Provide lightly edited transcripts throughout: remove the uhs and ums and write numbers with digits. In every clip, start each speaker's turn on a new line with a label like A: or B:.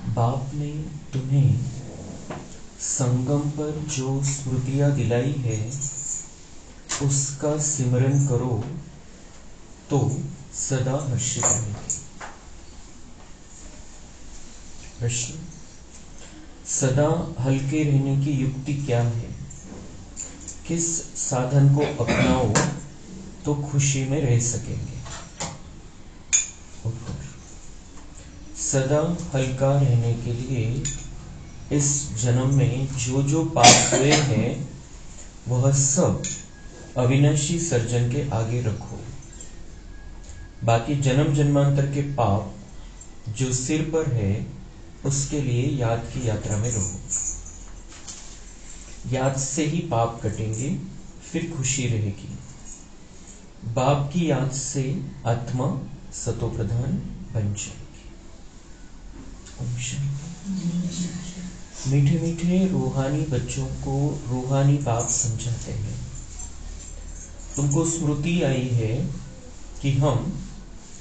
A: बाप ने तुम्हें संगम पर जो स्मृतियां दिलाई है उसका सिमरन करो तो सदा हर्षित रहेंगे। प्रश्न: सदा हल्के रहने की युक्ति क्या है? किस साधन को अपनाओ तो खुशी में रह सकेंगे? उत्तर: सदा हल्का रहने के लिए इस जन्म में जो जो पाप हुए हैं वह सब अविनाशी सर्जन के आगे रखो। बाकी जन्म जन्मांतर के पाप जो सिर पर है उसके लिए याद की यात्रा में रहो। याद से ही पाप कटेंगे, फिर खुशी रहेगी। बाप की याद से आत्मा सतोप्रधान बन जाएगी। ओम शांति। मीठे मीठे रूहानी बच्चों को रूहानी बाप समझाते हैं। तुमको स्मृति आई है कि हम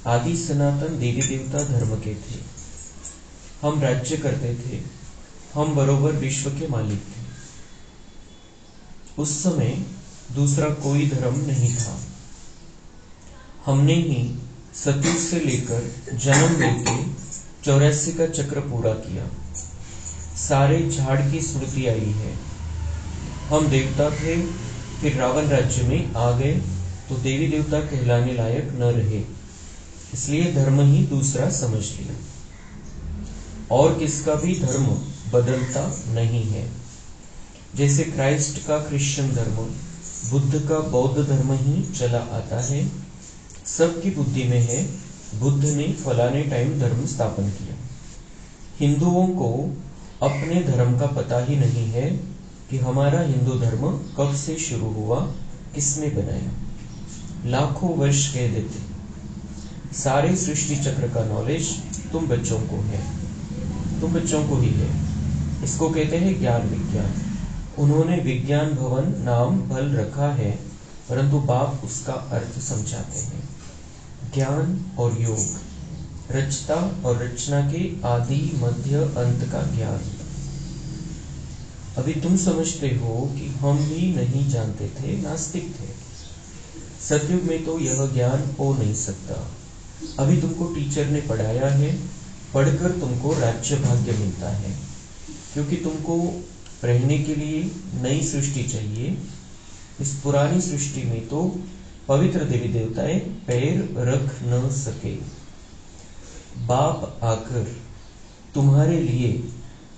A: आदि सनातन देवी देवता धर्म के थे। हम राज्य करते थे, हम बरोबर विश्व के मालिक थे। उस समय दूसरा कोई धर्म नहीं था। हमने ही सतयुग से लेकर जन्म लेके 84 का चक्र पूरा किया। सारे झाड़ की स्मृति आई है। हम देवता थे, फिर रावण राज्य में आ गए तो देवी देवता कहलाने लायक न रहे, इसलिए धर्म ही दूसरा समझ लिया। और किसका भी धर्म बदलता नहीं है। जैसे क्राइस्ट का क्रिश्चियन धर्म, बुद्ध का बौद्ध धर्म ही चला आता है। सबकी बुद्धि में है बुद्ध ने फलाने टाइम धर्म स्थापन किया। हिंदुओं को अपने धर्म का पता ही नहीं है कि हमारा हिंदू धर्म कब से शुरू हुआ, किसने बनाया। लाखों वर्ष कह देते। सारे सृष्टि चक्र का नॉलेज तुम बच्चों को है, तुम बच्चों को ही है। इसको कहते हैं ज्ञान विज्ञान। उन्होंने विज्ञान भवन नाम भल रखा है, परंतु बाप उसका अर्थ समझाते हैं। ज्ञान और योग, रचता और रचना के आदि मध्य अंत का ज्ञान। अभी तुम समझते हो कि हम भी नहीं जानते थे, नास्तिक थे। सतयुग में तो यह ज्ञान हो नहीं सकता। अभी तुमको टीचर ने पढ़ाया है, पढ़कर तुमको राज्य भाग्य मिलता है, क्योंकि तुमको रहने के लिए नई सृष्टि चाहिए। इस पुरानी सृष्टि में तो पवित्र देवी देवताएं पैर रख न सके। बाप आकर तुम्हारे लिए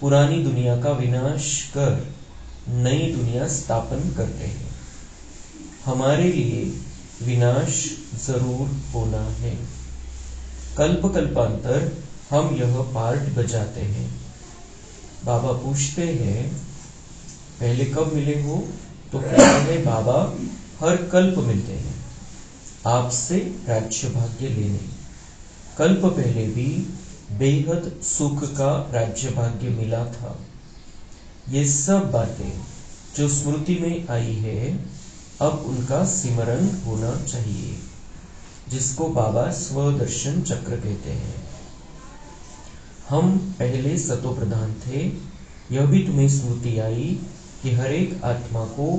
A: पुरानी दुनिया का विनाश कर नई दुनिया स्थापन करते हैं। हमारे लिए विनाश जरूर होना है। कल्प कल्पांतर हम यह पार्ट बजाते हैं। बाबा पूछते हैं पहले कब मिले हो, तो कहते हैं बाबा हर कल्प मिलते हैं आपसे राज्य भाग्य लेने। कल्प पहले भी बेहद सुख का राज्य भाग्य मिला था। ये सब बातें जो स्मृति में आई है अब उनका सिमरन होना चाहिए, जिसको बाबा स्वदर्शन चक्र कहते हैं। हम पहले सतो प्रधान थे। यह भी तुम्हें स्मृति आई कि हर एक आत्मा को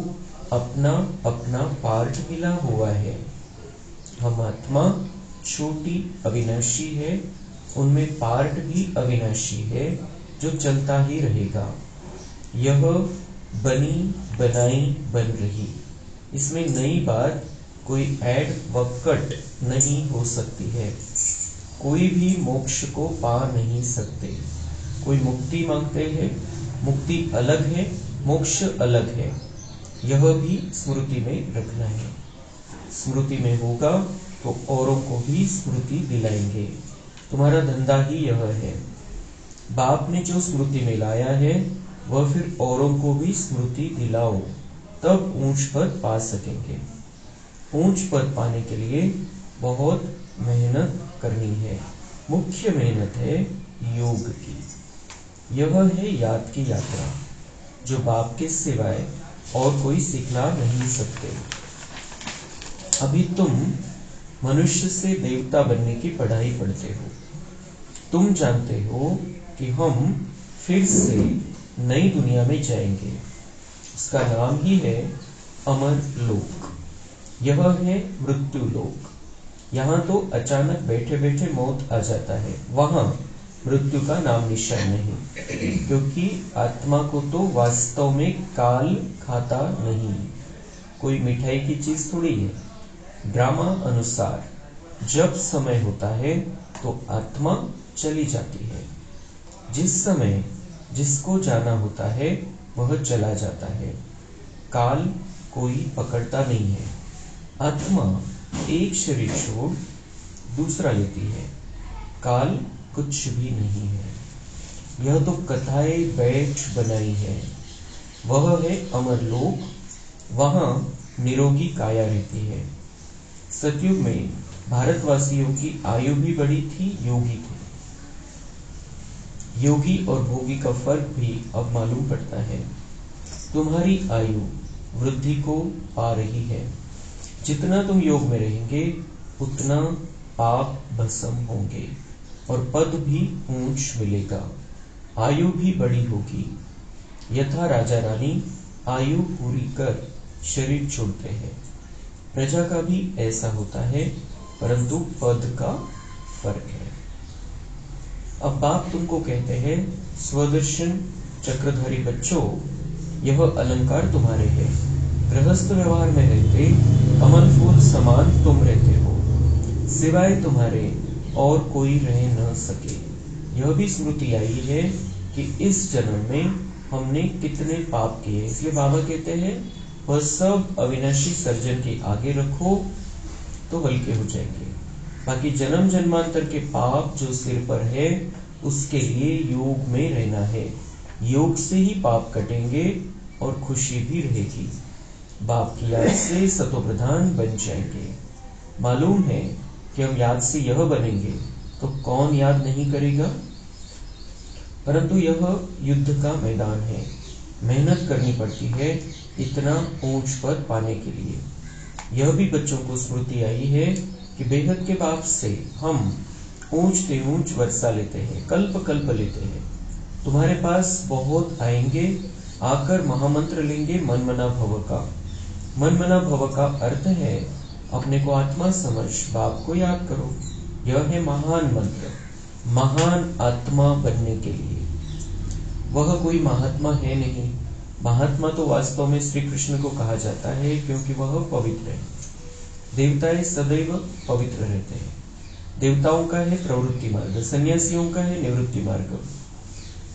A: अपना अपना पार्ट मिला हुआ है। हम आत्मा छोटी अविनाशी है, उनमें पार्ट भी अविनाशी है जो चलता ही रहेगा। यह बनी बनाई बन रही, इसमें नई बात कोई ऐड व कट नहीं हो सकती है। कोई भी मोक्ष को पा नहीं सकते। कोई मुक्ति मांगते हैं, मुक्ति अलग है, मोक्ष अलग है। यह भी स्मृति में रखना है। स्मृति में होगा तो औरों को भी स्मृति दिलाएंगे। तुम्हारा धंधा ही यह है। बाप ने जो स्मृति में लाया है वह फिर औरों को भी स्मृति दिलाओ, तब ऊंच पद पा सकेंगे। ऊंच पद पाने के लिए बहुत मेहनत करनी है। मुख्य मेहनत है योग की। यह है याद की यात्रा, जो बाप के सिवाय और कोई सिखला नहीं सकते। अभी तुम मनुष्य से देवता बनने की पढ़ाई पढ़ते हो। तुम जानते हो कि हम फिर से नई दुनिया में जाएंगे। उसका नाम ही है अमर लोक। यह है मृत्यु लोक। यहाँ तो अचानक बैठे बैठे मौत आ जाता है, वहां मृत्यु का नाम निशान नहीं, क्योंकि आत्मा को तो वास्तव में काल खाता नहीं। कोई मिठाई की चीज थोड़ी है। ड्रामा अनुसार जब समय होता है तो आत्मा चली जाती है। जिस समय जिसको जाना होता है वह चला जाता है। काल कोई पकड़ता नहीं है। आत्मा एक शरीर छोड़ दूसरा लेती है। काल कुछ भी नहीं है। यह तो कथाएं बैठ बनाई है। वह है अमरलोक, वहां निरोगी काया रहती है। सतयुग में भारतवासियों की आयु भी बड़ी थी, योगी थे। योगी और भोगी का फर्क भी अब मालूम पड़ता है। तुम्हारी आयु वृद्धि को पा रही है। जितना तुम योग में रहेंगे उतना पाप भस्म होंगे और पद भी ऊंच मिलेगा। आयु भी बड़ी होगी। यथा राजा रानी आयु पूरी कर शरीर छोड़ते हैं, प्रजा का भी ऐसा होता है, परंतु पद का फर्क है। अब बाप तुमको कहते हैं, स्वदर्शन चक्रधारी बच्चों, यह अलंकार तुम्हारे हैं। गृहस्थ व्यवहार में रहते कमल फूल समान तुम रहते हो, सिवाय तुम्हारे और कोई रह न सके। यह भी स्मृति आई है कि इस जन्म में हमने कितने पाप किए। इसलिए बाबा कहते हैं वह सब अविनाशी सर्जन के आगे रखो तो हल्के हो जाएंगे। बाकी जन्म जन्मांतर के पाप जो सिर पर है उसके लिए योग में रहना है। योग से ही पाप कटेंगे और खुशी भी रहेगी। बाप की याद से सतो प्रधान बन जाएंगे। मालूम है कि हम याद से यह बनेंगे तो कौन याद नहीं करेगा। परंतु यह युद्ध का मैदान है, मेहनत करनी पड़ती है इतना ऊंच पद पाने के लिए। यह भी बच्चों को स्मृति आई है कि बेहद के बाप से हम ऊंच ते ऊंच वर्षा लेते हैं, कल्प कल्प लेते हैं। तुम्हारे पास बहुत आएंगे, आकर महामंत्र लेंगे मन मना भव का। मन मना भव का अर्थ है अपने को आत्मा समझ बाप को याद करो। यह है महान मंत्र, महान आत्मा बनने के लिए। वह कोई महात्मा है नहीं। महात्मा तो वास्तव में श्री कृष्ण को कहा जाता है, क्योंकि वह पवित्र है। देवताएं सदैव पवित्र रहते हैं। देवताओं का है प्रवृत्ति मार्ग, सन्यासियों का है निवृत्ति मार्ग।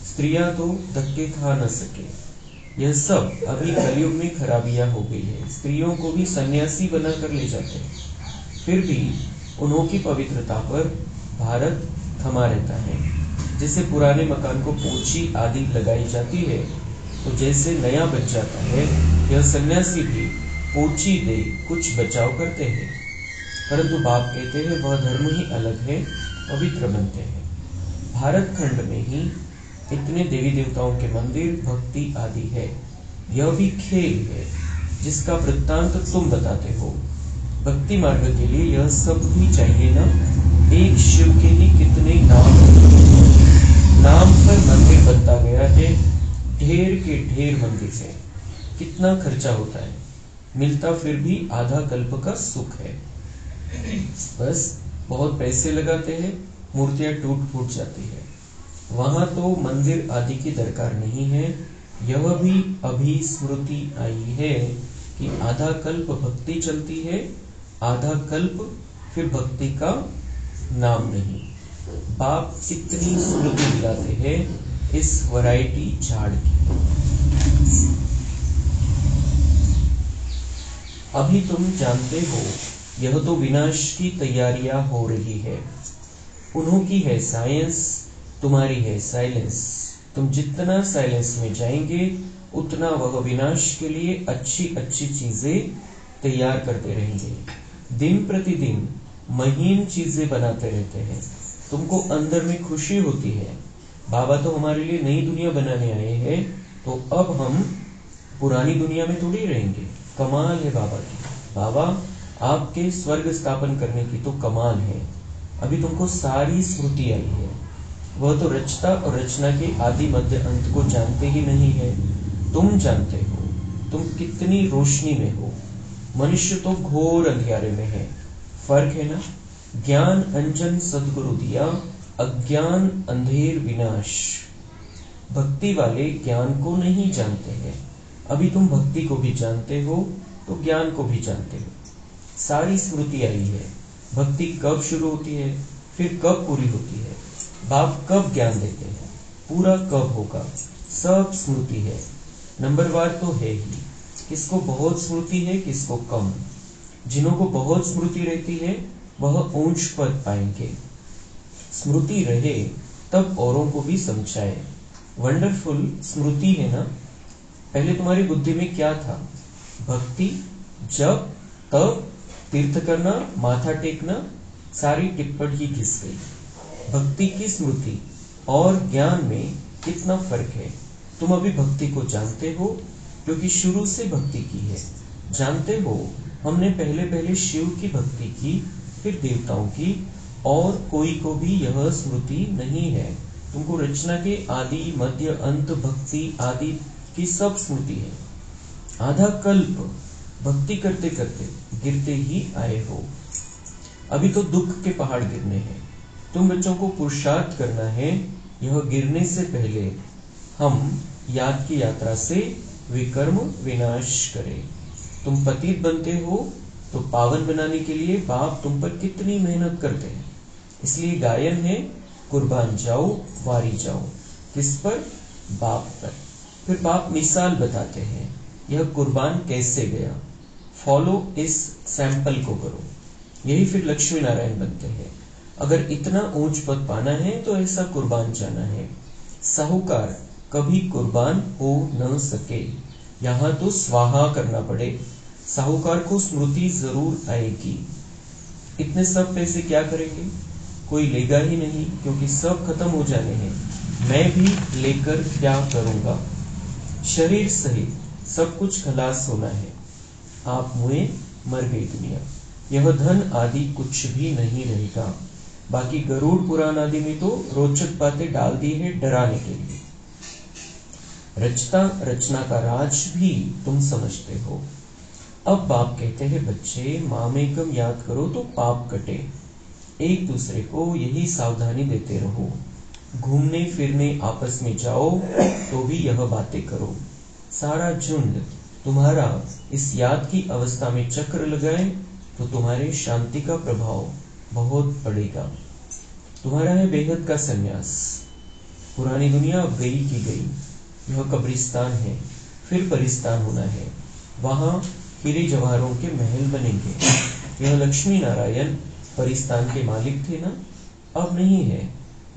A: स्त्रियां तो धक्के खा न सके। यह सब अभी कलयुग में खराबियां हो गई है। स्त्रियों को भी सन्यासी बनाकर ले जाते हैं, फिर भी उन्होंने पवित्रता पर भारत थमा रहता है। जैसे पुराने मकान को पोछी आदि लगाई जाती है तो जैसे नया बन जाता है, यह सन्यासी भी पोछी दे कुछ बचाव करते हैं। परंतु बाप कहते हैं वह धर्म ही अलग है, पवित्र बनते हैं। भारत खंड में ही इतने देवी देवताओं के मंदिर भक्ति आदि है। यह भी खेल है जिसका वृत्तांत तुम बताते हो। भक्ति मार्ग के लिए यह सब भी चाहिए ना। एक शिव के ही कितने नाम पर मंदिर बनता गया है, ढेर के ढेर मंदिर है। कितना खर्चा होता है, मिलता फिर भी आधा कल्प का सुख है। बस बहुत पैसे लगाते हैं, मूर्तियां टूट फूट जाती है। वहां तो मंदिर आदि की दरकार नहीं है। यह भी अभी स्मृति आई है कि आधा कल्प भक्ति चलती है, आधा कल्प फिर भक्ति का नाम नहीं। बाप कितनी स्मृति दिलाते हैं इस वैरायटी झाड़ की। अभी तुम जानते हो यह तो विनाश की तैयारियां हो रही है। उन्हों की है साइंस, तुम्हारी है साइलेंस। तुम जितना साइलेंस में जाएंगे उतना वह विनाश के लिए अच्छी अच्छी चीजें तैयार करते रहेंगे। दिन प्रतिदिन महीन चीजें बनाते रहते हैं। तुमको अंदर में खुशी होती है। बाबा तो हमारे लिए नई दुनिया बनाने आए हैं, तो अब हम पुरानी दुनिया में थोड़ी रहेंगे। कमाल है बाबा की। बाबा आपके स्वर्ग स्थापन करने की तो कमाल है। अभी तुमको सारी स्मृति आई है। वह तो रचता और रचना के आदि मध्य अंत को जानते ही नहीं है। तुम जानते हो तुम कितनी रोशनी में हो, मनुष्य तो घोर अंधियारे में है। फर्क है ना। ज्ञान अंजन सदगुरु दिया, अज्ञान अंधेर विनाश। भक्ति वाले ज्ञान को नहीं जानते हैं। अभी तुम भक्ति को भी जानते हो तो ज्ञान को भी जानते हो। सारी स्मृति आई है। भक्ति कब शुरू होती है, फिर कब पूरी होती है, बाप कब ज्ञान देते हैं, पूरा कब होगा, सब स्मृति है। नंबरवार तो है ही। किसको बहुत स्मृति है, किसको कम। जिन्हों को बहुत स्मृति रहती है वह ऊंच पद पाएंगे। स्मृति रहे तब औरों को भी समझाए। वंडरफुल स्मृति है ना। पहले तुम्हारी बुद्धि में क्या था? भक्ति, जप, तप, तीर्थ करना, माथा टेकना, सारी टिप्पण ही घिस गई। भक्ति की स्मृति और ज्ञान में कितना फर्क है। तुम अभी भक्ति को जानते हो क्योंकि शुरू से भक्ति की है। जानते हो हमने पहले शिव की भक्ति की, फिर देवताओं की, और कोई को भी यह स्मृति नहीं है। तुमको रचना के आदि मध्य अंत भक्ति आदि की सब स्मृति है। आधा कल्प भक्ति करते करते गिरते ही आए हो। अभी तो दुख के पहाड़ गिरने हैं। तुम बच्चों को पुरुषार्थ करना है। यह गिरने से पहले हम याद की यात्रा से विकर्म विनाश करें। तुम पतित बनते हो तो पावन बनाने के लिए बाप तुम पर कितनी मेहनत करते हैं। इसलिए गायन है, कुर्बान जाओ वारी जाओ। किस पर? बाप पर। फिर बाप मिसाल बताते हैं, यह कुर्बान कैसे गया, फॉलो इस सैंपल को करो। यही फिर लक्ष्मी नारायण बनते हैं। अगर इतना ऊंच पद पाना है तो ऐसा कुर्बान जाना है। साहूकार कभी कुर्बान हो न सके, यहाँ तो स्वाहा करना पड़े। साहूकार को स्मृति जरूर आएगी। इतने सब पैसे क्या करेंगे? कोई लेगा ही नहीं क्योंकि सब खत्म हो जाने हैं। मैं भी लेकर क्या करूंगा? शरीर सहित सब कुछ खलास होना है। आप मुए, मर गई दुनिया। यह धन आदि कुछ भी नहीं रहेगा। बाकी गरुड़ पुराण आदि में तो रोचक बातें डाल दी है डराने के लिए। रचता रचना का राज भी तुम समझते हो। अब बाप कहते हैं, बच्चे मामेकम याद करो तो पाप कटे। एक दूसरे को यही सावधानी देते रहो। घूमने फिरने आपस में जाओ तो भी यह बातें करो। सारा झुंड तुम्हारा इस याद की अवस्था में चक्र लगाए तो तुम्हारे शांति का प्रभाव बहुत पड़ेगा। तुम्हारा है बेहद का संन्यास। पुरानी दुनिया अब गई की गई। यह कब्रिस्तान है, फिर परिस्तान होना है। वहां हीरे जवाहरों के महल बनेंगे। यह लक्ष्मी नारायण परिस्तान के मालिक थे ना, अब नहीं है।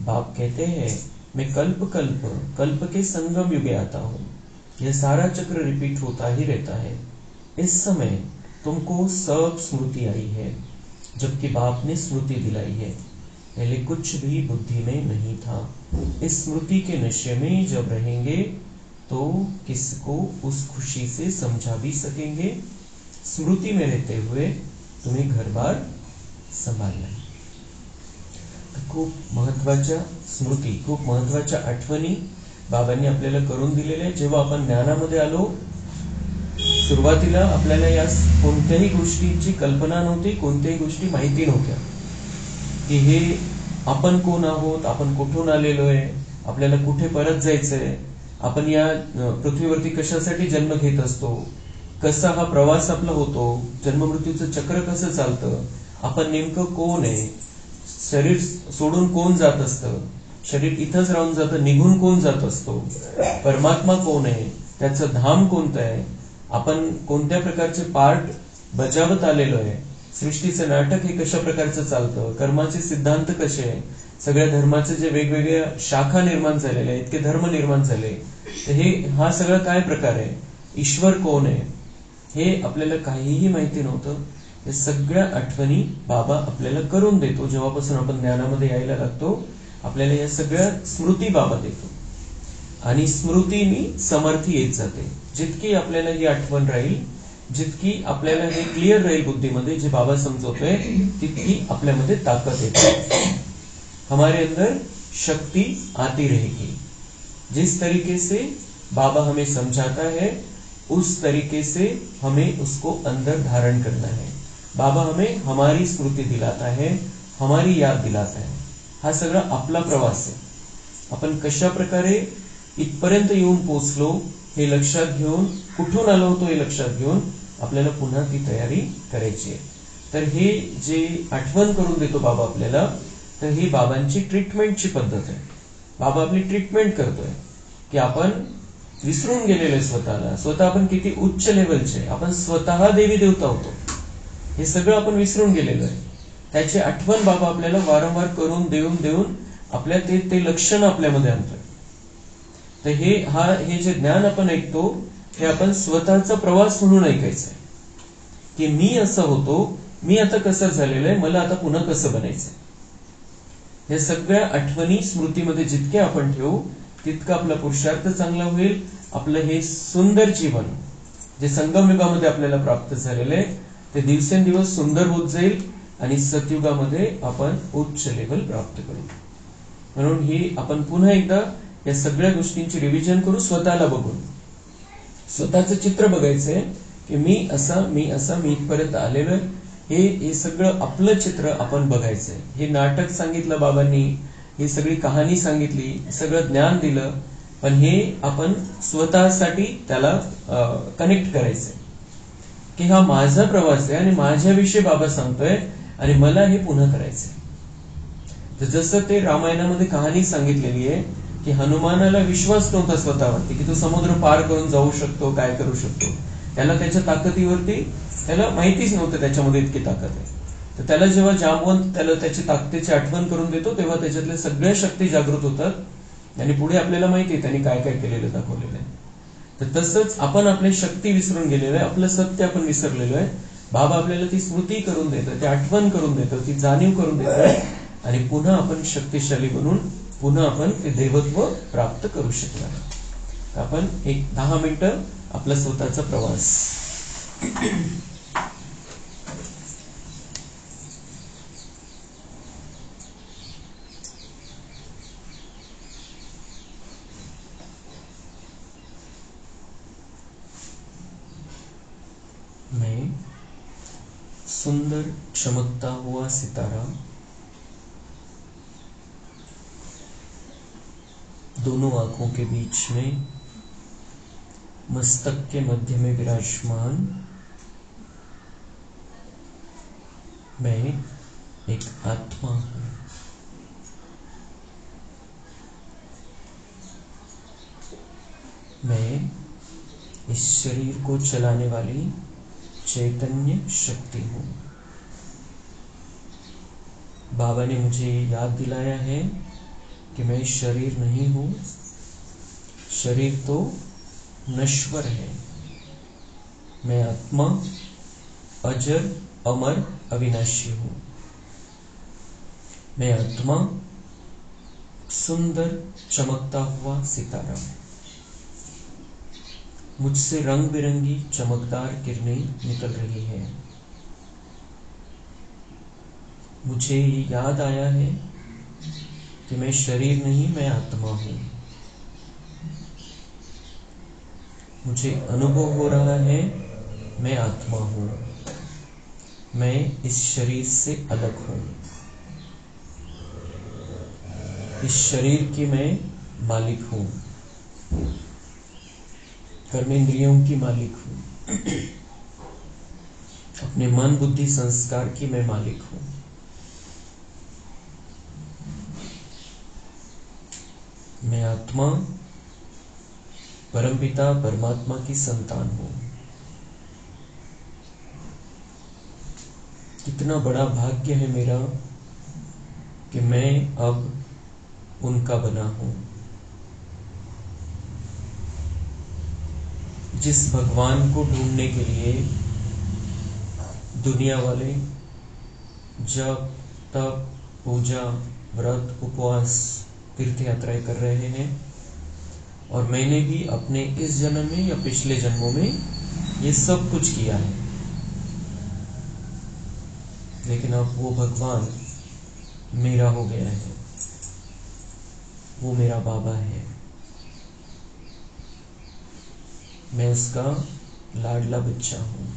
A: बाप कहते हैं, मैं कल्प के संगम युगे आता हूँ। यह सारा चक्र रिपीट होता ही रहता है। इस समय तुमको सब स्मृति आई है, जबकि बाप ने स्मृति दिलाई है। पहले कुछ भी बुद्धि में नहीं था। इस स्मृति के नशे में जब रहेंगे तो किसको उस खुशी से समझा भी सकेंगे। स्मृति में रहते हुए तुम्हें घर बार सांभाळणं आहे। खूप महत्वाच्या स्मृती, खूप महत्वाच्या आठवणी बाबांनी आपल्याला करून दिलेल्या आहे। जेव्हा आपण ज्ञानामध्ये आलो, सुरुवातीला आपल्याला या कोणत्याही गोष्टीची कल्पना नव्हती, कोणत्याही गोष्टी माहिती नव्हत्या की हे आपण कोण आहोत, आपण कुठून आलेलो आहे, आपल्याला कुठे परत जायचंय, आपण या पृथ्वीवरती कशासाठी जन्म घेत असतो, कसा हा प्रवास आपला होतो, जन्म मृत्यूचं चक्र कसं चालतं, आपण नेमकं कोण आहे, शरीर सोडून कोण जात असतं, शरीर इथंच राहून जातं, निघून कोण जात असतो, परमात्मा कोण आहे, त्याचं धाम कोणतं आहे, आपण कोणत्या प्रकारचे पार्ट बजावत आलेलो आहे, सृष्टीचं नाटक हे कशा प्रकारचं चालतं, कर्माचे सिद्धांत कसे आहे, सगळ्या धर्माचे जे वेगवेगळ्या शाखा निर्माण झालेल्या आहेत, इतके धर्म निर्माण झाले, तर हे हा सगळा काय प्रकार आहे, ईश्वर कोण आहे, हे आपल्याला काहीही माहिती नव्हतं। हे सगळ्या आठवणी बाबा आपल्याला करून देतो। जेव्हापासून आपण ज्ञानामध्ये यायला लागतो, आपल्याला या सगळ्या स्मृती बाबा देतो आणि स्मृतीनी समर्थी येत जाते। जितकी आपल्याला ही आठवण राहील, जितकी आपल्याला हे क्लिअर राहील बुद्धीमध्ये, जे बाबा समजवतोय, तितकी आपल्यामध्ये ताकद येते। हमारे अंदर शक्ति आती रहेगी। जिस तरीके से बाबा हमें समझाता है उस तरीके से हमें उसको अंदर धारण करना है। बाबा हमें हमारी स्मृती दिलाता है, हमारी याद दिलाता है। हा सगळा आपला प्रवास आहे। आपण कशा प्रकारे इथपर्यंत येऊन पोहोचलो हे लक्षात घेऊन, कुठून आलो होतो हे लक्षात घेऊन आपल्याला पुन्हा ती तयारी करायची आहे। तर हे जे आठवण करून देतो बाबा आपल्याला, तर ही बाबांची ट्रीटमेंटची पद्धत आहे। बाबा आपली ट्रीटमेंट करतोय की आपण विसरून गेलेलो स्वतःला, स्वतः आपण किती उच्च लेवलचे, आपण स्वतः देवी देवता होतो, हे सगळं आपण विसरून गेलेलो आहे। त्याची आठवण बाबा आपल्याला वारंवार करून देऊन आपल्या ते लक्षण आपल्यामध्ये आणतोय। तर हे जे ज्ञान आपण ऐकतो हे आपण स्वतःचा प्रवास म्हणून ऐकायचंय की मी असं होतो, मी आता कसं झालेलं आहे, मला आता पुन्हा कसं बनायचंय। या सगळ्या आठवणी स्मृतीमध्ये जितके आपण ठेवू तितका आपला पुरुषार्थ चांगला होईल। आपलं हे सुंदर जीवन जे संगम युगामध्ये आपल्याला प्राप्त झालेलं आहे ते दिवसेंदिवस सुंदर होत जाईल आणि सतयुगामध्ये आपण उच्च लेवल प्राप्त करू। म्हणून ही आपण पुन्हा एकदा या सगळ्या गोष्टींची रिव्हिजन करू, स्वतःला बघून स्वतःचं चित्र बघायचंय की मी इथपर्यंत आलेलो आहे। हे सगळं आपलं चित्र आपण बघायचंय। हे नाटक सांगितलं बाबांनी, ही सगळी कहाणी सांगितली, सगळं ज्ञान दिलं, पण हे आपण स्वतःसाठी त्याला कनेक्ट करायचंय की हा माझा प्रवास आहे आणि माझ्याविषयी बाबा सांगतोय आणि मला हे पुन्हा करायचंय। तर जसं ते रामायणामध्ये कहाणी सांगितलेली आहे की हनुमानाला विश्वास नव्हता स्वतःवरती की तो समुद्र पार करून जाऊ शकतो, काय करू शकतो। त्याला त्याच्या ताकदीवरती त्याला माहितीच नव्हतं त्याच्यामध्ये इतकी ताकद आहे। तर त्याला जेव्हा जामवंत त्याला त्याची ताकदीची आठवण करून देतो तेव्हा त्याच्यातल्या सगळ्या शक्ती जागृत होतात आणि पुढे आपल्याला माहिती आहे त्यांनी काय काय केलेलं दाखवलेलं आहे। तर तसंच आपण आपली शक्ती विसरून गेलेलो आहे, आपलं सत्य आपण विसरलेलो आहे। बाबा आपल्याला ती स्मृती करून देतं, ती आठवण करून देतं, ती जाणीव करून देतं आणि पुन्हा आपण शक्तिशाली बनून पुन्हा आपण ते देवत्व प्राप्त करू शकणार। आपण एक 10 मिनिटं आपला स्वतःचा प्रवास मैं सुंदर चमकता हुआ सितारा दोनों आंखों के बीच में मस्तक के मध्य में विराजमान मैं एक आत्मा हूं। मैं इस शरीर को चलाने वाली चैतन्य शक्ति हूं। बाबा ने मुझे याद दिलाया है कि मैं शरीर नहीं हूं, शरीर तो नश्वर है। मैं आत्मा अजर अमर अविनाशी हूं। मैं आत्मा सुंदर चमकता हुआ सितारा, मुझसे रंग बिरंगी चमकदार किरणें निकल रही है। मुझे याद आया है कि मैं शरीर नहीं, मैं आत्मा हूं। मुझे अनुभव हो रहा है मैं आत्मा हूं, मैं इस शरीर से अलग हूं। इस शरीर की मैं मालिक हूं, कर्मेंद्रियों की मालिक हूं, अपने मन बुद्धि संस्कार की मैं मालिक हूं। मैं आत्मा परमपिता परमात्मा की संतान हूं। कितना बड़ा भाग्य है मेरा कि मैं अब उनका बना हूं। जिस भगवान को ढूंढने के लिए दुनिया वाले जप तप पूजा व्रत उपवास तीर्थ यात्राएं कर रहे हैं, और मैंने भी अपने इस जन्म में या पिछले जन्मों में ये सब कुछ किया है, लेकिन अब वो भगवान मेरा हो गया है। वो मेरा बाबा है। मैं उसका लाडला बच्चा हूँ।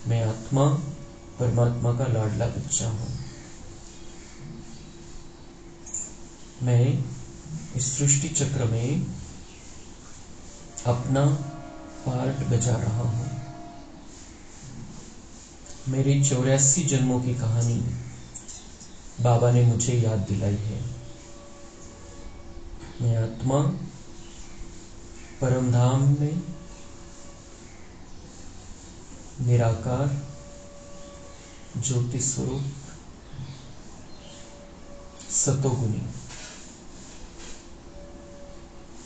A: मैं आत्मा परमात्मा का लाडला बच्चा हूँ। मैं इस सृष्टि चक्र में अपना पार्ट बजा रहा हूँ। मेरे 84 जन्मों की कहानी बाबा ने मुझे याद दिलाई है। मैं आत्मा परमधाम में निराकार ज्योति स्वरूप सतोगुणी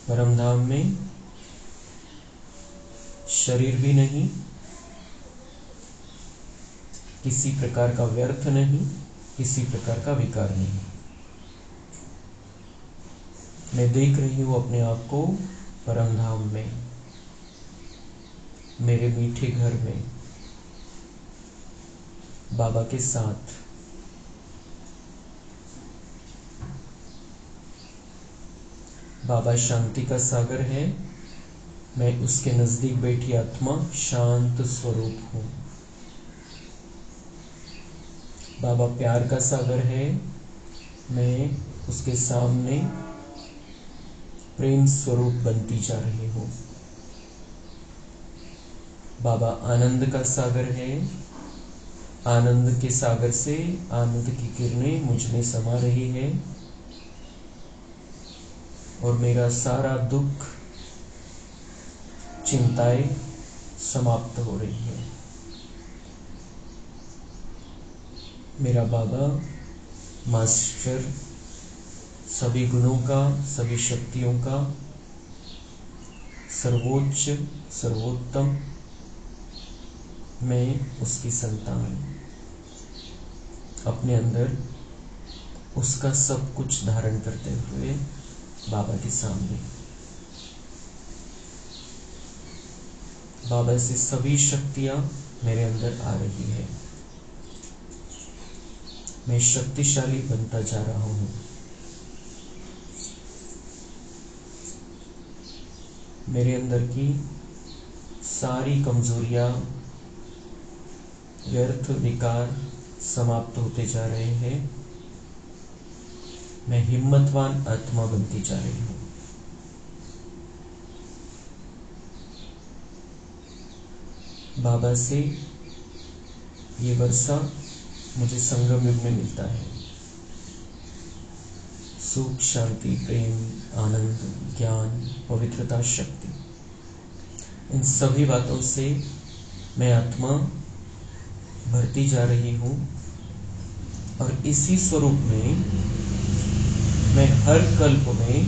A: परमधाम में शरीर भी नहीं, किसी प्रकार का व्यर्थ नहीं, किसी प्रकार का विकार नहीं। मैं देख रही हूं अपने आप को परमधाम में, मेरे मीठे घर में बाबा के साथ। बाबा शांति का सागर है। मैं उसके नजदीक बैठी आत्मा शांत स्वरूप हूं। बाबा प्यार का सागर है। मैं उसके सामने प्रेम स्वरूप बनती जा रही हूं। बाबा आनंद का सागर है। आनंद के सागर से आनंद की किरणें मुझ में समा रही है और मेरा सारा दुख, चिंताएं समाप्त हो रही है। मेरा बाबा मास्टर सभी गुणों का, सभी शक्तियों का सर्वोच्च सर्वोत्तम, मैं उसकी संतान अपने अंदर उसका सब कुछ धारण करते हुए बाबा के सामने। बाबा से सभी शक्तियां मेरे अंदर आ रही है। मैं शक्तिशाली बनता जा रहा हूं। मेरे अंदर की सारी कमजोरियां, व्यर्थ विकार समाप्त होते जा रहे हैं। मैं हिम्मतवान आत्मा बनती जा रही हूं। बाबा से ये वर्षा मुझे संगम युग में मिलता है। सुख, शांति, प्रेम, आनंद, ज्ञान, पवित्रता, शक्ति, इन सभी बातों से मैं आत्मा भरती जा रही हूं और इसी स्वरूप में मैं हर कल्प में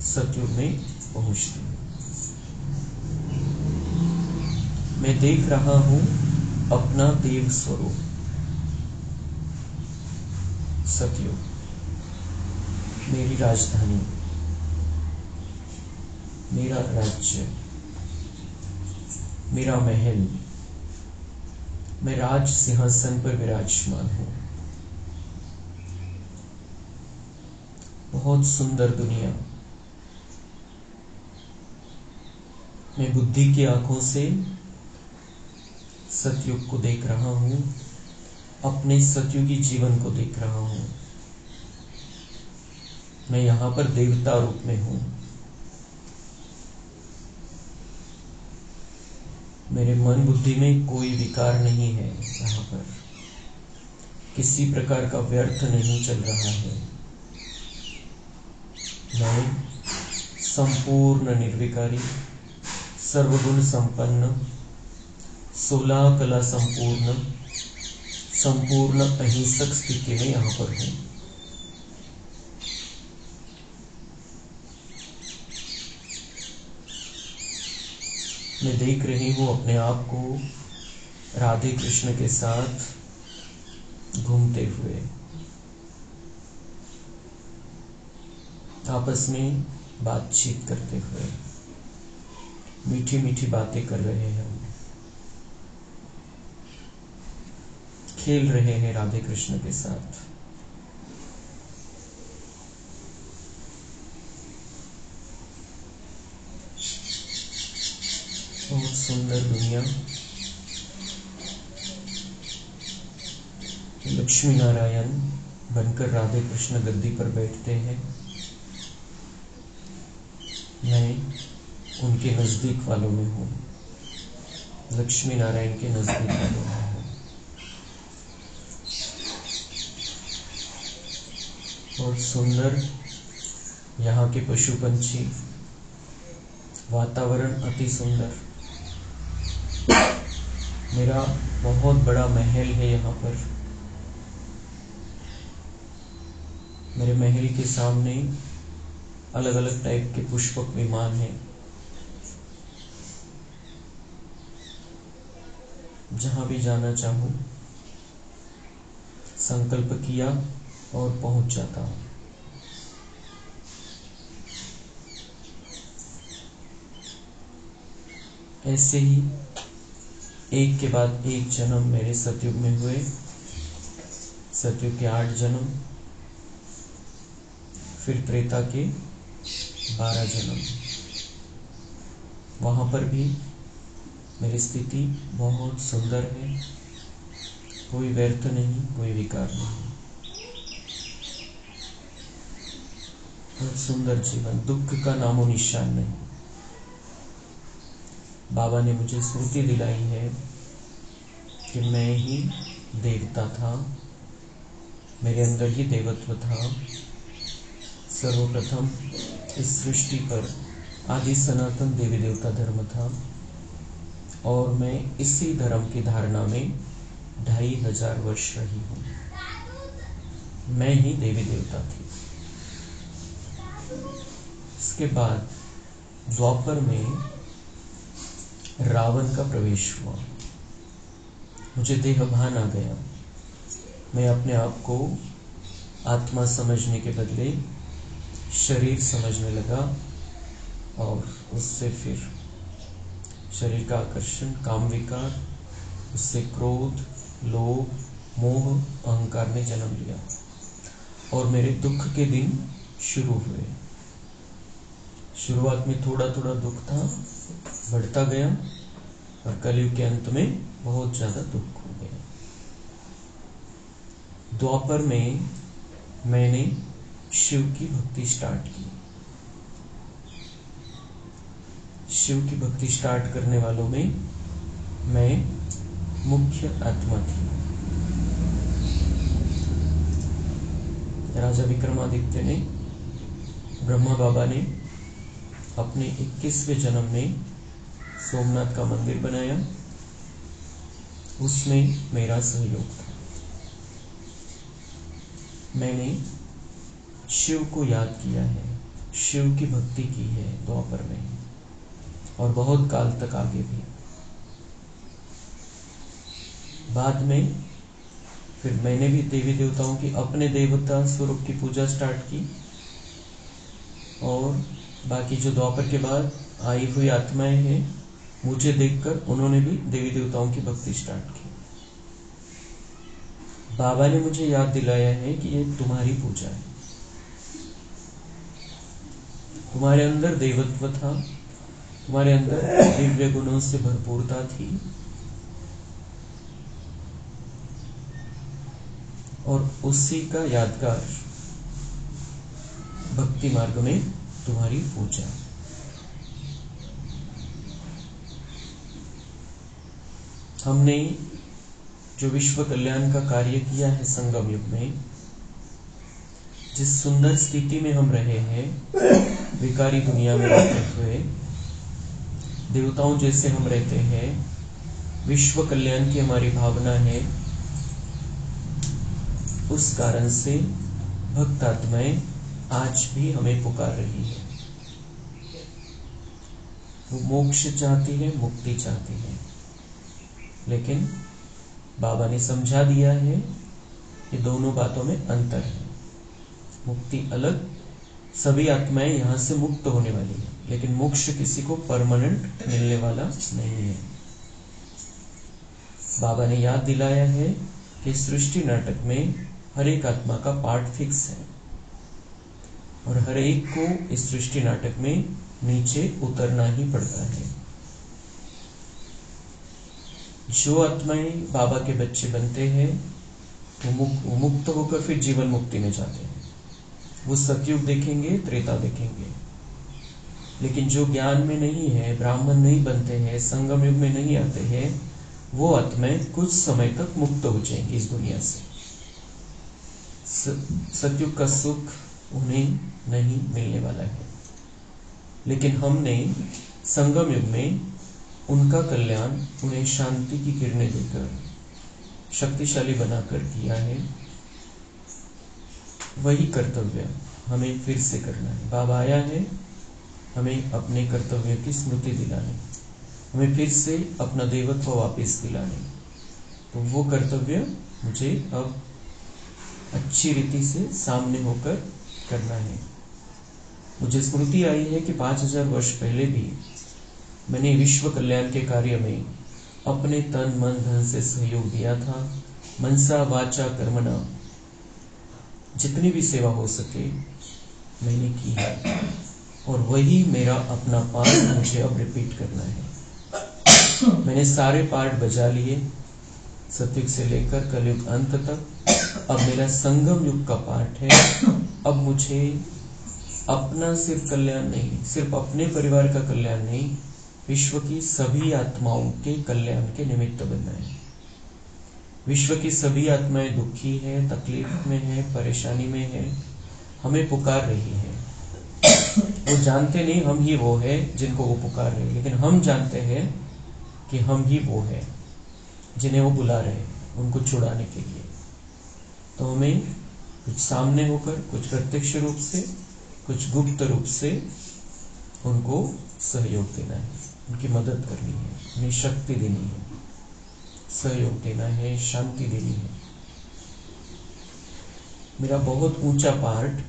A: सतयुग में पहुंचती हूं। मैं देख रहा हूं अपना देव स्वरूप सतयुग, मेरी राजधानी, मेरा राज्य, मेरा महल। मैं राज सिंहासन पर विराजमान हूं। बहुत सुंदर दुनिया। मैं बुद्धि की आंखों से सतयुग को देख रहा हूं, अपने सतयुगी जीवन को देख रहा हूं। मैं यहां पर देवता रूप में हूं। मेरे मन बुद्धि में कोई विकार नहीं है। यहां पर किसी प्रकार का व्यर्थ नहीं चल रहा है। मैं संपूर्ण निर्विकारी, सर्वगुण संपन्न, 16 कला संपूर्ण, संपूर्ण अहिंसक स्थिति में यहां पर हूं। मैं देख रही हूं अपने आप को राधे कृष्ण के साथ घूमते हुए, आपस में बातचीत करते हुए, मीठी मीठी बातें कर रहे हैं, हम खेल रहे हैं राधे कृष्ण के साथ। सुंदर दुनिया लक्ष्मी नारायण बनकर राधे कृष्ण गद्दी पर बैठते हैं, मैं उनके नजदीक वालों में हूँ, लक्ष्मी नारायण के नजदीक वालों में हूँ। बहुत सुंदर यहाँ के पशु पंछी, वातावरण अति सुंदर। मेरा बहुत बड़ा महल है यहाँ पर। मेरे महल के सामने अलग अलग टाइप के पुष्पक विमान हैं। जहाँ भी जाना चाहूँ संकल्प किया और पहुँच जाता हूँ। ऐसे ही एक के बाद एक जन्म मेरे सतयुग में हुए। सतयुग के 8 जन्म, फिर त्रेता के 12 जन्म। वहां पर भी मेरी स्थिति बहुत सुंदर है, कोई व्यर्थ नहीं, कोई विकार नहीं। बहुत सुंदर जीवन, दुख का नामो निशान नहीं। बाबा ने मुझे स्मृति दिलाई है कि मैं ही देवता था, मेरे अंदर ही देवत्व था। सर्वप्रथम इस सृष्टि पर आदि सनातन देवी देवता धर्म था और मैं इसी धर्म की धारणा में 2500 वर्ष रही हूँ। मैं ही देवी देवता थी। इसके बाद द्वापर में रावण का प्रवेश हुआ, मुझे देह भान आ गया। मैं अपने आप को आत्मा समझने के बदले शरीर समझने लगा और उससे फिर शरीर का आकर्षण, काम विकार, उससे क्रोध, लोभ, मोह, अहंकार ने जन्म लिया और मेरे दुख के दिन शुरू हुए। शुरुआत में थोड़ा थोड़ा दुख था, बढ़ता गया और कलयुग के अंत में बहुत ज्यादा दुख हो गया। द्वापर में मैंने शिव की भक्ति स्टार्ट की। शिव की भक्ति स्टार्ट करने वालों में मैं मुख्य आत्मा थी। राजा विक्रमादित्य ने, ब्रह्मा बाबा ने अपने 21वें जन्म में सोमनाथ का मंदिर बनाया, उसमें मेरा सहयोग था। मैंने शिव को याद किया है, शिव की भक्ति की है द्वापर में और बहुत काल तक आगे भी। बाद में फिर मैंने भी देवी देवताओं की, अपने देवता स्वरूप की पूजा स्टार्ट की और बाकी जो द्वापर के बाद आई हुई आत्माएं हैं, मुझे देखकर उन्होंने भी देवी देवताओं की भक्ति स्टार्ट की। बाबा ने मुझे याद दिलाया है कि ये तुम्हारी पूजा है, तुम्हारे अंदर देवत्व था, तुम्हारे अंदर दिव्य गुणों से भरपूरता थी और उसी का यादगार भक्ति मार्ग में तुम्हारी पूजा। हमने जो विश्व कल्याण का कार्य किया है संगम युग में, जिस सुंदर स्थिति में हम रहे हैं, विकारी दुनिया में रहते हुए देवताओं जैसे हम रहते हैं, विश्व कल्याण की हमारी भावना है, उस कारण से भक्त आत्माएं आज भी हमें पुकार रही है। वो मोक्ष चाहती है, मुक्ति चाहती है, लेकिन बाबा ने समझा दिया है कि दोनों बातों में अंतर है। मुक्ति अलग, सभी आत्माएं यहां से मुक्त होने वाली है, लेकिन मोक्ष किसी को परमानेंट मिलने वाला नहीं है। बाबा ने याद दिलाया है कि सृष्टि नाटक में हर एक आत्मा का पार्ट फिक्स है और हर एक को इस सृष्टि नाटक में नीचे उतरना ही पड़ता है। जो आत्माएं बाबा के बच्चे बनते हैं वो मुक्त होकर फिर जीवन मुक्ति में जाते हैं। वो सतयुग देखेंगे, त्रेता देखेंगे। लेकिन जो ज्ञान में नहीं है, ब्राह्मण नहीं बनते हैं, संगम युग में नहीं आते हैं, वो आत्माएं कुछ समय तक मुक्त हो जाएंगी इस दुनिया से। सतयुग का सुख उन्हें नहीं मिलने वाला है। लेकिन हमने संगम युग में उनका कल्याण उन्हें शांति की किरणें देकर शक्तिशाली बनाकर किया है। वही कर्तव्य हमें फिर से करना है। बाबा आया है हमें अपने कर्तव्यों की स्मृति दिलाने, हमें फिर से अपना देवत्व वापस दिलाने। तो वो कर्तव्य मुझे अब अच्छी रीति से सामने होकर करना है। मुझे स्मृति आई है कि 5000 वर्ष पहले भी मैंने विश्व कल्याण के कार्य में अपने तन मन धन से सहयोग दिया था। मनसा वाचा कर्मणा जितनी भी सेवा हो सके मैंने की है, और वही मेरा अपना पार्ट मुझे अब रिपीट करना है। मैंने सारे पार्ट बजा लिए सतयुग से लेकर कलयुग अंत तक। अब मेरा संगम युग का पार्ट है। अब मुझे अपना सिर्फ कल्याण नहीं, सिर्फ अपने परिवार का कल्याण नहीं, विश्व की सभी आत्माओं के कल्याण के निमित्त बनना है। विश्व की सभी आत्माएं दुखी है, तकलीफ में है, परेशानी में है, हमें पुकार रही है। वो जानते नहीं हम ही वो है जिनको वो पुकार रहे, लेकिन हम जानते हैं कि हम ही वो है जिन्हें वो बुला रहे हैं उनको छुड़ाने के लिए। तो हमें कुछ सामने होकर, कुछ प्रत्यक्ष रूप से, कुछ गुप्त रूप से उनको सहयोग देना है, उनकी मदद करनी है, उन्हें शक्ति देनी है, सहयोग देना है, शांति देनी है। मेरा बहुत ऊंचा पार्ट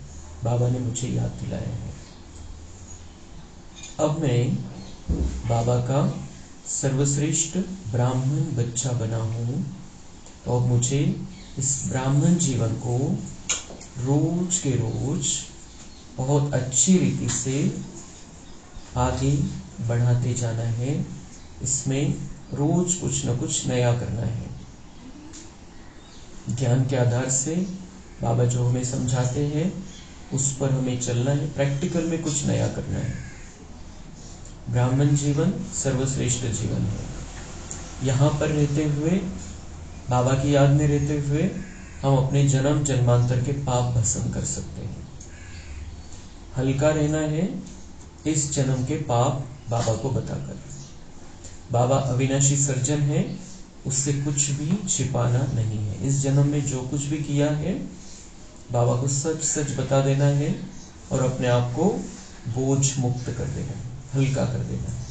A: बाबा ने मुझे याद दिलाया है। अब मैं बाबा का सर्वश्रेष्ठ ब्राह्मण बच्चा बना हूं, तो अब मुझे इस ब्राह्मण जीवन को रोज के रोज बहुत अच्छी रीति से आगे बढ़ाते जाना है। इसमें रोज कुछ न कुछ नया करना है। ज्ञान के आधार से बाबा जो हमें समझाते हैं उस पर हमें चलना है, प्रैक्टिकल में कुछ नया करना है। ब्राह्मण जीवन सर्वश्रेष्ठ जीवन है। यहाँ पर रहते हुए, बाबा की याद में रहते हुए हम अपने जन्म जन्मांतर के पाप भस्म कर सकते हैं। हल्का रहना है इस जन्म के पाप बाबा को बताकर। बाबा अविनाशी सर्जन है, उससे कुछ भी छिपाना नहीं है। इस जन्म में जो कुछ भी किया है बाबा को सच सच बता देना है और अपने आप को बोझ मुक्त कर देना है, हल्का कर देना है।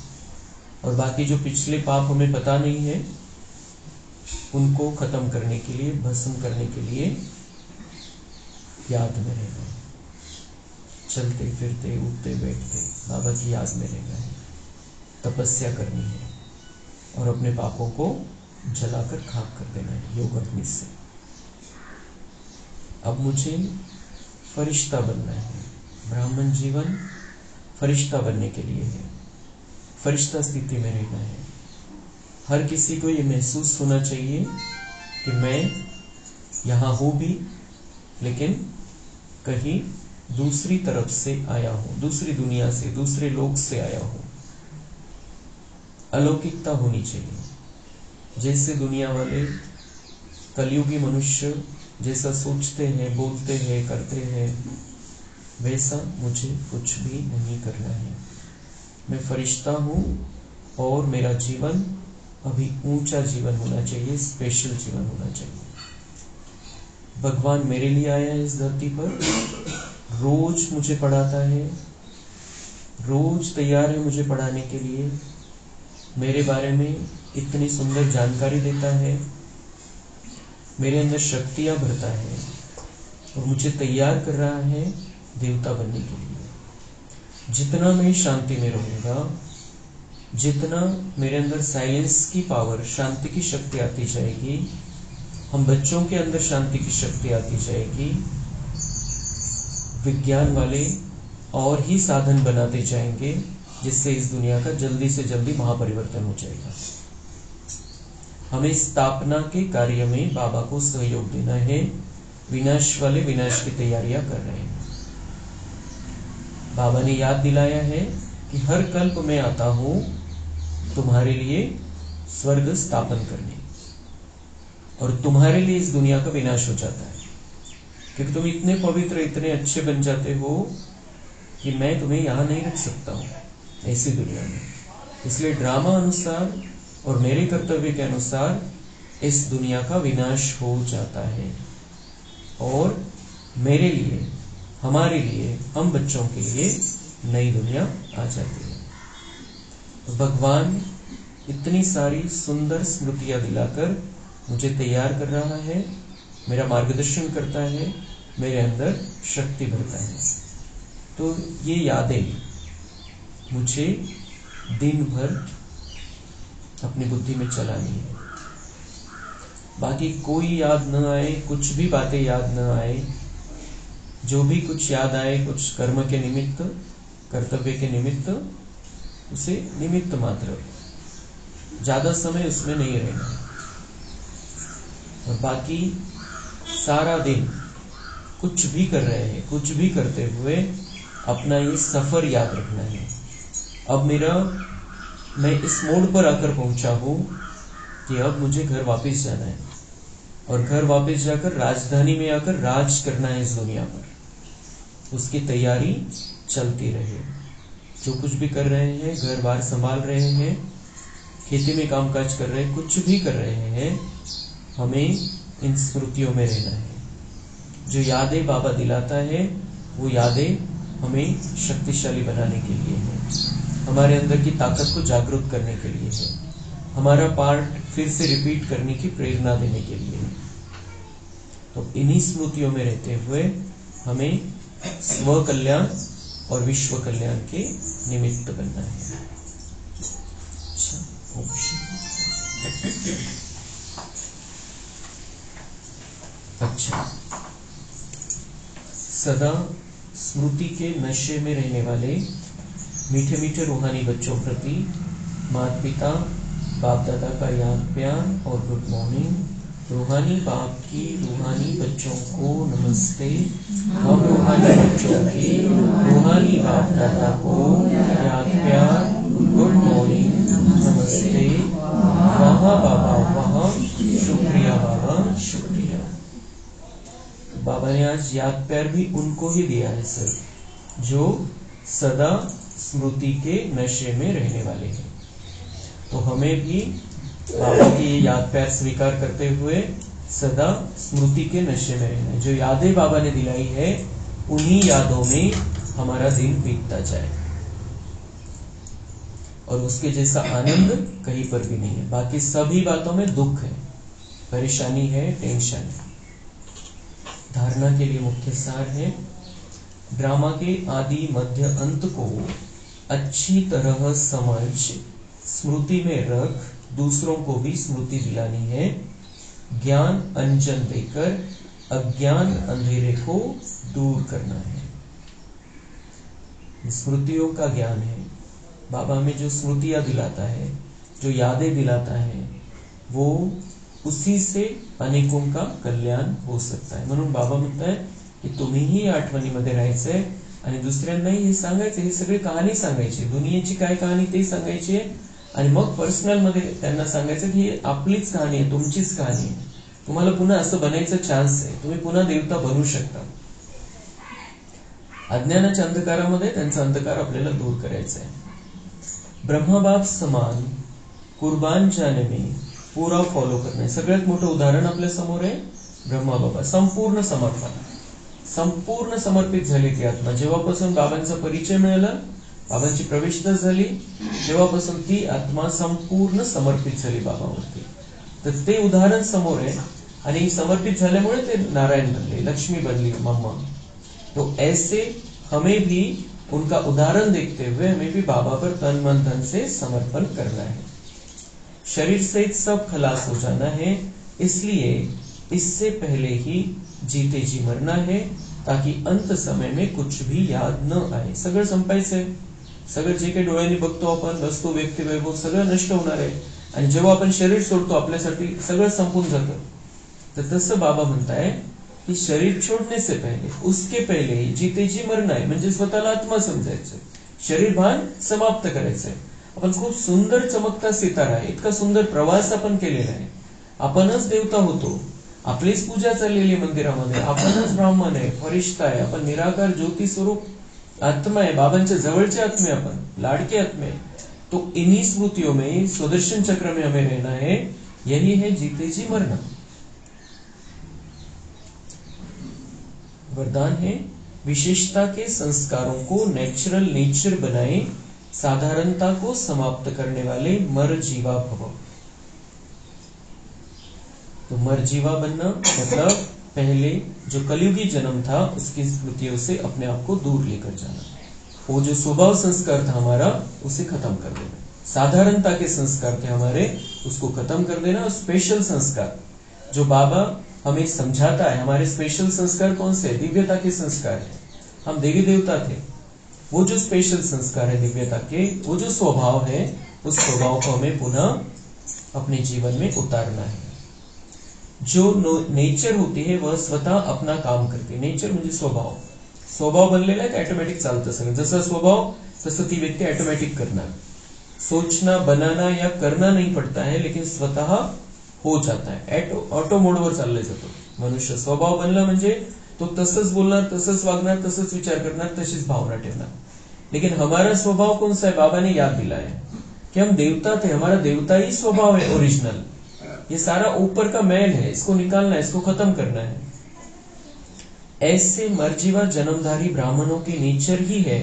A: और बाकी जो पिछले पाप हमें पता नहीं है उनको खत्म करने के लिए, भस्म करने के लिए याद में रहना है। चलते फिरते उठते बैठते बाबा की याद में रहना है, तपस्या करनी है और अपने पापों को जलाकर खाक कर देना है योग अग्नि से। अब मुझे फरिश्ता बनना है। ब्राह्मण जीवन फरिश्ता बनने के लिए है, फरिश्ता स्थिति में रहना है। हर किसी को ये महसूस होना चाहिए कि मैं यहाँ हूँ भी, लेकिन कहीं दूसरी तरफ से आया हूँ, दूसरी दुनिया से, दूसरे लोक से आया हूँ। अलौकिकता होनी चाहिए। जैसे दुनिया वाले कलयुगी मनुष्य जैसा सोचते हैं, बोलते हैं, करते हैं, वैसा मुझे कुछ भी नहीं करना है। मैं फरिश्ता हूँ और मेरा जीवन अभी ऊंचा जीवन होना चाहिए, स्पेशल जीवन होना चाहिए। भगवान मेरे लिए आया है इस धरती पर, रोज मुझे पढ़ाता है, रोज तैयार है मुझे पढ़ाने के लिए, मेरे बारे में इतनी सुंदर जानकारी देता है, मेरे अंदर शक्तियां भरता है और मुझे तैयार कर रहा है देवता बनने के लिए। जितना मैं शांति में रहूंगा, जितना मेरे अंदर साइलेंस की पावर, शांति की शक्ति आती जाएगी, हम बच्चों के अंदर शांति की शक्ति आती जाएगी, विज्ञान वाले और ही साधन बनाते जाएंगे जिससे इस दुनिया का जल्दी से जल्दी महापरिवर्तन हो जाएगा। हमें स्थापना के कार्य में बाबा को सहयोग देना है। विनाश वाले विनाश की तैयारियां कर रहे हैं। बाबा ने याद दिलाया है कि हर कल्प में आता हूं तुम्हारे लिए स्वर्ग स्थापन करने, और तुम्हारे लिए इस दुनिया का विनाश हो जाता है, क्योंकि तुम इतने पवित्र, इतने अच्छे बन जाते हो कि मैं तुम्हें यहां नहीं रख सकता हूं ऐसी दुनिया में। इसलिए ड्रामा अनुसार और मेरे कर्तव्य के अनुसार इस दुनिया का विनाश हो जाता है, और मेरे लिए, हमारे लिए, हम बच्चों के लिए नई दुनिया आ जाती है। तो भगवान इतनी सारी सुंदर स्मृतियां दिलाकर मुझे तैयार कर रहा है, मेरा मार्गदर्शन करता है, मेरे अंदर शक्ति भरता है। तो ये यादें मुझे दिन भर अपनी बुद्धि में चलानी है। बाकी कोई याद न आए, कुछ भी बातें याद न आए, जो भी कुछ याद आए कुछ कर्म के निमित्त, कर्तव्य के निमित्त, उसे निमित्त मात्र, ज्यादा समय उसमें नहीं रहना है। और बाकी सारा दिन कुछ भी कर रहे हैं, कुछ भी करते हुए अपना ये सफर याद रखना है। अब मैं इस मोड़ पर आकर पहुंचा हूं कि अब मुझे घर वापस जाना है, और घर वापस जाकर राजधानी में आकर राज करना है इस दुनिया पर। उसकी तैयारी चलती रहे। जो कुछ भी कर रहे हैं, घर बार संभाल रहे हैं, खेती में कामकाज कर रहे हैं, कुछ भी कर रहे हैं, हमें इन स्मृतियों में रहना है। जो यादें बाबा दिलाता है वो यादें हमें शक्तिशाली बनाने के लिए है, हमारे अंदर की ताकत को जागरूक करने के लिए है, हमारा पार्ट फिर से रिपीट करने की प्रेरणा देने के लिए है। तो इन्हीं स्मृतियों में रहते हुए हमें स्व कल्याण और विश्व कल्याण के निमित्त बनना है। अच्छा, सदा स्मृति के नशे में रहने वाले मीठे मीठे रूहानी बच्चों प्रति माता पिता, बाप दादा का याद प्यार और गुड मॉर्निंग। रूहानी बाप की रूहानी बच्चों को नमस्ते। हम रूहानी बच्चों की रूहानी बाप दादा को याद प्यार, गुड मॉर्निंग, नमस्ते। वहाँ बाबा, वहाँ शुक्रिया बाबा, शुक्रिया। बाबा ने आज याद प्यार भी उनको ही दिया है सर, जो सदा स्मृति के नशे में रहने वाले हैं। तो हमें भी बाबा की ये याद प्यार स्वीकार करते हुए सदा स्मृति के नशे में रहना है। जो यादें बाबा ने दिलाई है उन्हीं यादों में हमारा दिन बीतता जाए, और उसके जैसा आनंद कहीं पर भी नहीं है। बाकी सभी बातों में दुख है, परेशानी है, टेंशन है। धारणा के लिए मुख्य सार है, ड्रामा के आदि मध्य अंत को अच्छी तरह समझ स्मृति में रख दूसरों को भी स्मृति दिलानी है। ज्ञान अंजन देकर अज्ञान अंधेरे को दूर करना है। स्मृतियों का ज्ञान है। बाबा में जो स्मृतियां दिलाता है, जो यादें दिलाता है, वो उसी से अनेकों का कल्याण हो सकता है। म्हणून बाबा म्हणताय की तुम्हीही आठवणीमध्ये राहायचंय आणि दुसऱ्यांनाही हे सांगायचं, हे सगळी कहाणी सांगायची, दुनियेची काय कहाणी ते सांगायची, आणि मग पर्सनल मध्ये त्यांना सांगायचं की ही आपलीच कहाणी आहे, तुमचीच कहाणी आहे, तुम्हाला पुन्हा असं बनायचं चान्स आहे, तुम्ही पुन्हा देवता बनू शकता। अज्ञानाच्या अंधकारामध्ये त्यांचा अंधकार आपल्याला दूर करायचा आहे। ब्रह्माबाप समान कुर्बान जाने में पूरा फॉलो करणे। सगळ्यात मोठं उदाहरण आपल्या समोर आहे ब्रह्माबाबा। संपूर्ण समर्पण, संपूर्ण समर्पित झाली ती आत्मा। जेव्हापासून बाबांचा परिचय मिळाला, बाबांची प्रविष्टा झाली, तेव्हापासून ती आत्मा संपूर्ण समर्पित झाली बाबावरती। तर ते उदाहरण समोर आहे, आणि समर्पित झाल्यामुळे ते नारायण बनले, लक्ष्मी बनली, मम्मा। तो ऐसे हमें भी उनका उदाहरण देखते हुए हमें भी बाबा पर तन मन धन से समर्पण करना है। शरीर सहित सब खलास हो जाना है, इसलिए इससे पहले ही जीते जी मरना है, ताकि अंत समय में कुछ भी याद न आए। सगळं संपायचंय, सगळं जे काही डोळ्यांनी बघतो आपण, वस्तू, व्यक्ती, वैभव सगळं नष्ट होणार आहे। आणि जेव्हा आपण शरीर सोडतो आपल्यासाठी सगळं संपून जातं. तर तसं बाबा म्हणताय की शरीर छोड़ने से पहले, उसके पहले जीते जी मरना आहे, म्हणजे स्वतःला आत्मा समजायचं, शरीर भान समाप्त करायचंय. आपण खूप सुंदर चमकता सितारा आहे, इतका सुंदर प्रवास आपण केलेला आहे. आपणच देवता होतो, आपलीच पूजा चाललेली मंदिरामध्ये, आपणच ब्राह्मण आहे, फरिश्ता आहे, आपण निराकार ज्योति स्वरूप आत्मा आहे, बाबांच्या जवळचे आत्मे, आपण लाडके आत्मे. तो इन्हीं स्मृतियों में, सुदर्शन चक्र में हमें रहना है. यही है जीते जी मरना. वरदान है विशेषता के संस्कारों को नेचुरल नेचर बनाए, साधारणता को समाप्त करने वाले मर जीवा भव. तो मर जीवा बनना मतलब पहले जो कलयुगी जन्म था उसकी स्मृतियों से अपने आप को दूर लेकर जाना. वो जो स्वभाव संस्कार था हमारा उसे खत्म कर देना. साधारणता के संस्कार थे हमारे, उसको खत्म कर देना. और स्पेशल संस्कार जो बाबा हमें समझाता है, हमारे स्पेशल संस्कार कौन से? दिव्यता के संस्कार है. हम देवी देवता थे, वो जो स्पेशल संस्कार है दिव्यता के, वो जो स्वभाव है, उस स्वभाव को हमें पुनः अपने जीवन में उतारना है. जो नेचर होती है वह स्वतः अपना काम करते. नेचर म्हणजे स्वभाव. स्वभाव बनलेला आहे, ऑटोमॅटिक चालतं सगळं. जसा स्वभाव तसं ती व्यक्ती ऑटोमॅटिक करणार. सोचना, बनाना या करना नहीं पड़ता है, लेकिन स्वतः हो जाता है. ऑटो मोडवर चालले जातो मनुष्य. स्वभाव बनला म्हणजे तो तसंच बोलणार, तसंच वागणार, तसंच विचार करणार, तशीच भावना ठेवणार. लेकिन हमारा स्वभाव कौन सा है? बाबा ने याद दिलाया कि हम देवता थे, हमारा देवता ही स्वभाव है ओरिजिनल. ये सारा ऊपर का मैल है, इसको निकालना है, इसको खत्म करना है. ऐसे मर्जीवा जन्मधारी ब्राह्मणों की नेचर ही है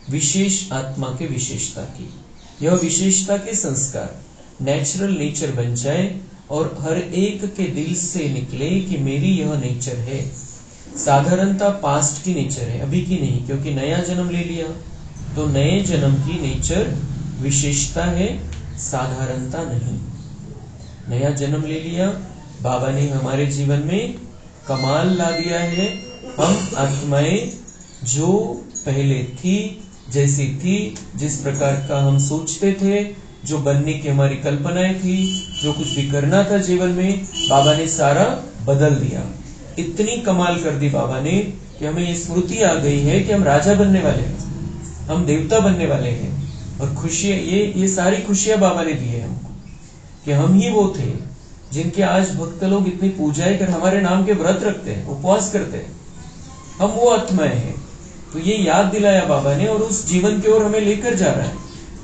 A: विशेष आत्मा के विशेषता की. यह विशेषता के संस्कार नेचुरल नेचर बन जाए और हर एक के दिल से निकले कि मेरी यह नेचर है. साधारणता पास्ट की नेचर है, अभी की नहीं, क्योंकि नया जन्म ले लिया. तो नए जन्म की नेचर विशेषता है, साधारणता नहीं. नया जन्म ले लिया, बाबा ने हमारे जीवन में कमाल ला दिया है. हम आत्माएं जो पहले थी, जैसी थी, जिस प्रकार का हम सोचते थे, जो बनने की हमारी कल्पनाएं थी, जो कुछ भी करना था जीवन में, बाबा ने सारा बदल दिया. इतनी कमाल कर दी बाबा ने कि हमें ये स्मृति आ गई है कि हम राजा बनने वाले हैं, हम देवता बनने वाले हैं. और खुशियां, ये सारी खुशियां बाबा ने दी है हमको कि हम ही वो थे जिनके आज भक्त लोग इतनी पूजाएं कर हमारे नाम के व्रत रखते हैं, उपवास करते हैं. हम वो आत्माएं हैं. तो ये याद दिलाया बाबा ने और उस जीवन की ओर हमें लेकर जा रहा है.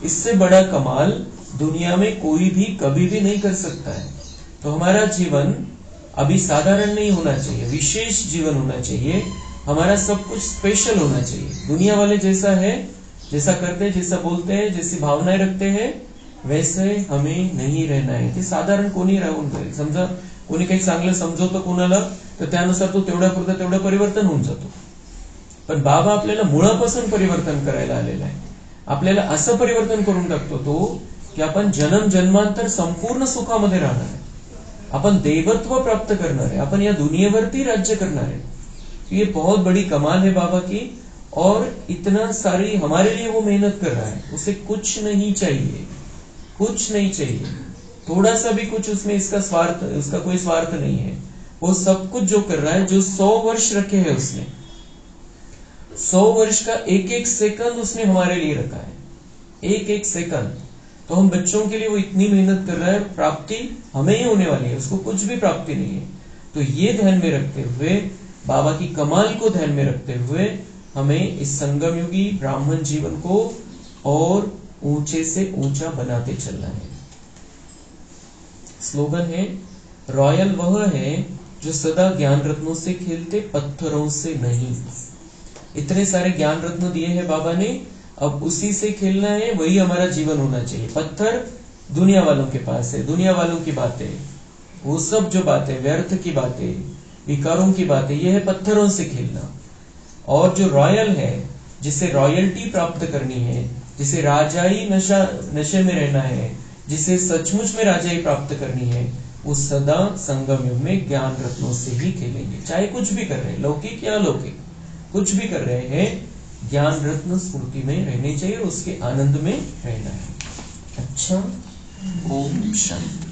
A: इससे बड़ा कमाल दुनिया में कोई भी कभी भी नहीं कर सकता है. तो हमारा जीवन अभी साधारण नहीं होना चाहिए, विशेष जीवन होना चाहिए. हमारा सब कुछ स्पेशल होना चाहिए. दुनिया वाले जैसा है, जैसा करते हैं, जैसा बोलते हैं, जैसी भावनाएं रखते हैं, वैसे हमें नहीं रहना आहे. ते साधारण कोणी राहून जाईल. समजा कोणी काही चांगलं समजवतं कोणाला, तर त्यानुसार तो तेवढ्यापुरतं तेवढं परिवर्तन होऊन जातो. पण बाबा आपल्याला मुळापासून परिवर्तन करायला आलेला आहे. आपल्याला असं परिवर्तन करून टाकतो तो की आपण जन्म जन्मांतर संपूर्ण सुखामध्ये राहणार आहे. अपन देवत्व प्राप्त करना है, अपन यह दुनियावरती राज्य करना है. ये बहुत बड़ी कमाल है बाबा की. और इतना सारी हमारे लिए वो मेहनत कर रहा है. उसे कुछ नहीं चाहिए, कुछ नहीं चाहिए, थोड़ा सा भी कुछ उसमें इसका स्वार्थ, उसका कोई स्वार्थ नहीं है. वो सब कुछ जो कर रहा है, जो 100 वर्ष रखे हैं उसने, 100 वर्ष का एक एक सेकंड उसने हमारे लिए रखा है, एक एक सेकंड. तो हम बच्चों के लिए वो इतनी मेहनत कर रहा है, प्राप्ति हमें ही होने वाली है, उसको कुछ भी प्राप्ति नहीं है. तो ये ध्यान में रखते हुए, बाबा की कमाल को ध्यान में रखते हुए, हमें इस संगम युगी ब्राह्मण जीवन को और ऊंचे से ऊंचा बनाते चलना है. स्लोगन है, रॉयल वह है जो सदा ज्ञान रत्नों से खेलते, पत्थरों से नहीं. इतने सारे ज्ञान रत्न दिए हैं बाबा ने, अब उसी से खेलना है, वही हमारा जीवन होना चाहिए. पत्थर दुनिया वालों के पास है, दुनिया वालों की बातें, वो सब जो बातें, व्यर्थ की बातें, विकारों की बातें, यह है पत्थरों से खेलना. और जो रॉयल है, जिसे रॉयल्टी प्राप्त करनी है, जिसे राजाई नशे में रहना है, जिसे सचमुच में राजाई प्राप्त करनी है, वो सदा संगम युग में ज्ञान रत्नों से ही खेलेंगे. चाहे कुछ भी कर रहे हैं, लौकिक या अलौकिक, कुछ भी कर रहे हैं, ज्ञान रत्न स्मृति में रहने चाहिए और उसके आनंद में रहना है. अच्छा, ओम शांति।